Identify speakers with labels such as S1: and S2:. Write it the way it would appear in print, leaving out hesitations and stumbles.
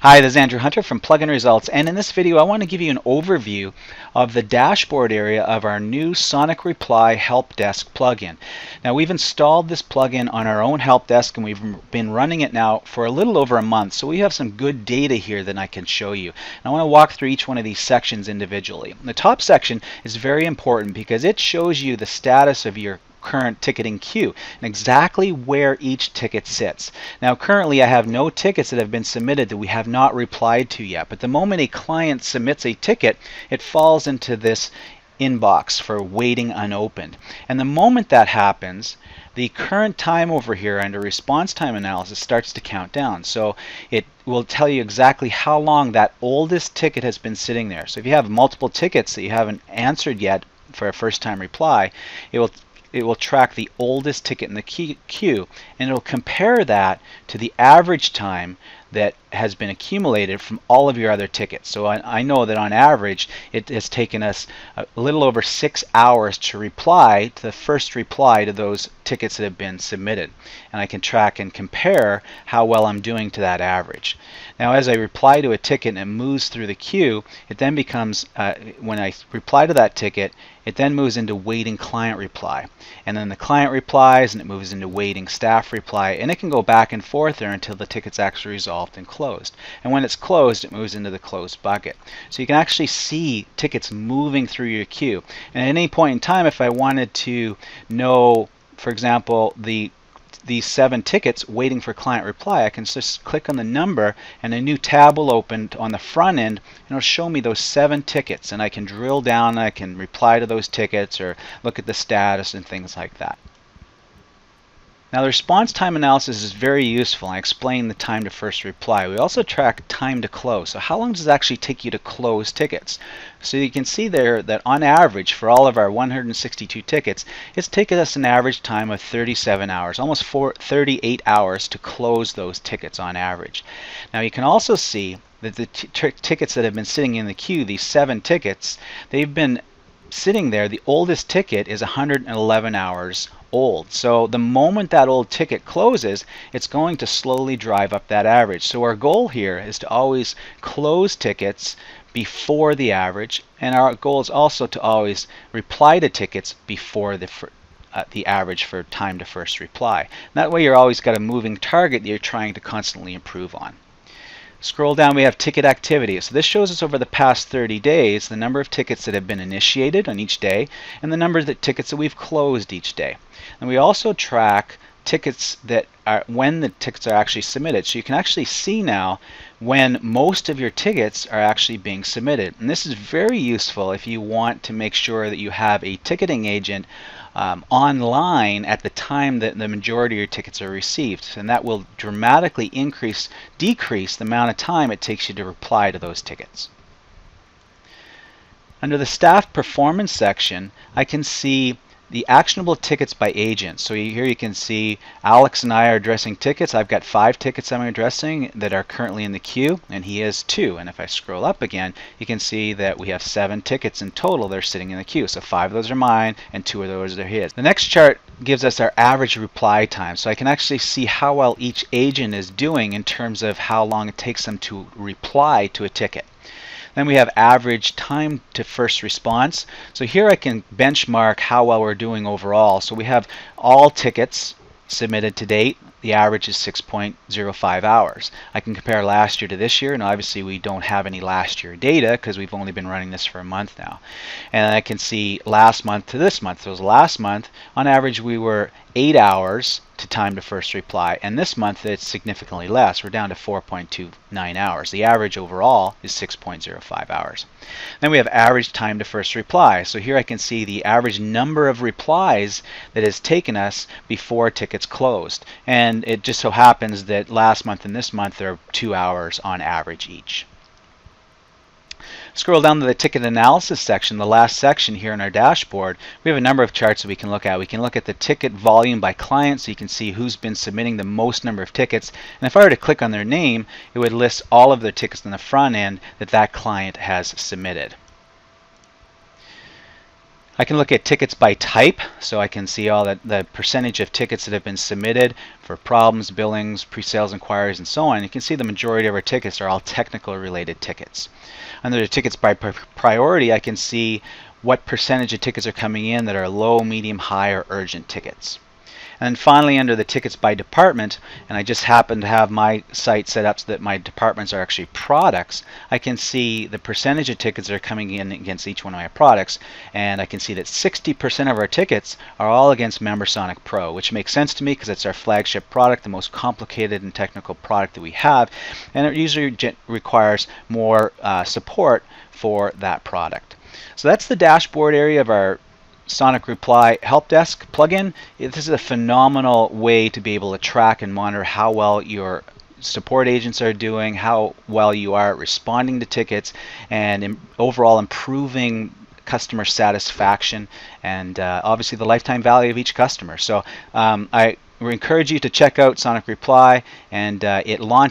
S1: Hi, this is Andrew Hunter from Plugin Results, and in this video I want to give you an overview of the dashboard area of our new Sonic Reply Help Desk plugin. Now, we've installed this plugin on our own help desk and we've been running it now for a little over a month, so we have some good data here that I can show you. And I want to walk through each one of these sections individually. The top section is very important because it shows you the status of your current ticketing queue and exactly where each ticket sits. Now currently I have no tickets that have been submitted that we have not replied to yet, but the moment a client submits a ticket, it falls into this inbox for waiting unopened. And the moment that happens, the current time over here under response time analysis starts to count down. So it will tell you exactly how long that oldest ticket has been sitting there. So if you have multiple tickets that you haven't answered yet for a first time reply, it will track the oldest ticket in the queue, and it will compare that to the average time that has been accumulated from all of your other tickets. So I know that on average it has taken us a little over 6 hours to reply to the first reply to those tickets that have been submitted, and I can track and compare how well I'm doing to that average. Now as I reply to a ticket and it moves through the queue, it then becomes, when I reply to that ticket, it then moves into waiting client reply, and then the client replies and it moves into waiting staff reply, and it can go back and forth there until the ticket's actually resolved and closed. And when it's closed, it moves into the closed bucket. So you can actually see tickets moving through your queue. And at any point in time, if I wanted to know, for example, these 7 tickets waiting for client reply, I can just click on the number and a new tab will open on the front end and it'll show me those 7 tickets, and I can drill down and I can reply to those tickets or look at the status and things like that. Now the response time analysis is very useful. I explained the time to first reply. We also track time to close. So how long does it actually take you to close tickets? So you can see there that on average for all of our 162 tickets, it's taken us an average time of 37 hours, almost 38 hours to close those tickets on average. Now you can also see that the tickets that have been sitting in the queue, these 7 tickets, they've been sitting there. The oldest ticket is 111 hours old. So the moment that old ticket closes, it's going to slowly drive up that average. So our goal here is to always close tickets before the average, and our goal is also to always reply to tickets before the average for time to first reply. And that way you're always got a moving target that you're trying to constantly improve on. Scroll down, we have ticket activity. So this shows us over the past 30 days the number of tickets that have been initiated on each day and the number of tickets that we've closed each day. And we also track tickets that are when the tickets are actually submitted. So you can actually see now when most of your tickets are actually being submitted. And this is very useful if you want to make sure that you have a ticketing agent online at the time that the majority of your tickets are received, and that will dramatically decrease the amount of time it takes you to reply to those tickets. Under the staff performance section, I can see the actionable tickets by agent. So here you can see Alex and I are addressing tickets. I've got 5 tickets I'm addressing that are currently in the queue, and he has 2. And if I scroll up again, you can see that we have 7 tickets in total that are sitting in the queue. So 5 of those are mine and 2 of those are his. The next chart gives us our average reply time. So I can actually see how well each agent is doing in terms of how long it takes them to reply to a ticket. Then we have average time to first response. So here I can benchmark how well we're doing overall. So we have all tickets submitted to date. The average is 6.05 hours. I can compare last year to this year, and obviously we don't have any last year data because we've only been running this for a month now. And I can see last month to this month. So last month, on average, we were 8 hours to time to first reply, and this month it's significantly less. We're down to 4.29 hours. The average overall is 6.05 hours. Then we have average time to first reply. So here I can see the average number of replies that has taken us before tickets closed, and it just so happens that last month and this month are 2 hours on average each. Scroll down to the ticket analysis section, the last section here in our dashboard. We have a number of charts that we can look at. We can look at the ticket volume by client, so you can see who's been submitting the most number of tickets. And if I were to click on their name, it would list all of their tickets on the front end that that client has submitted. I can look at tickets by type, so I can see all the percentage of tickets that have been submitted for problems, billings, pre-sales inquiries, and so on. You can see the majority of our tickets are all technical related tickets. Under the tickets by priority, I can see what percentage of tickets are coming in that are low, medium, high, or urgent tickets. And then finally, under the tickets by department, and I just happen to have my site set up so that my departments are actually products, I can see the percentage of tickets that are coming in against each one of my products, and I can see that 60% of our tickets are all against MemberSonic Pro, which makes sense to me because it's our flagship product, the most complicated and technical product that we have, and it usually requires more support for that product. So that's the dashboard area of our Sonic Reply Help Desk plugin. This is a phenomenal way to be able to track and monitor how well your support agents are doing, how well you are at responding to tickets, and overall improving customer satisfaction and obviously the lifetime value of each customer. So I encourage you to check out Sonic Reply, and it launched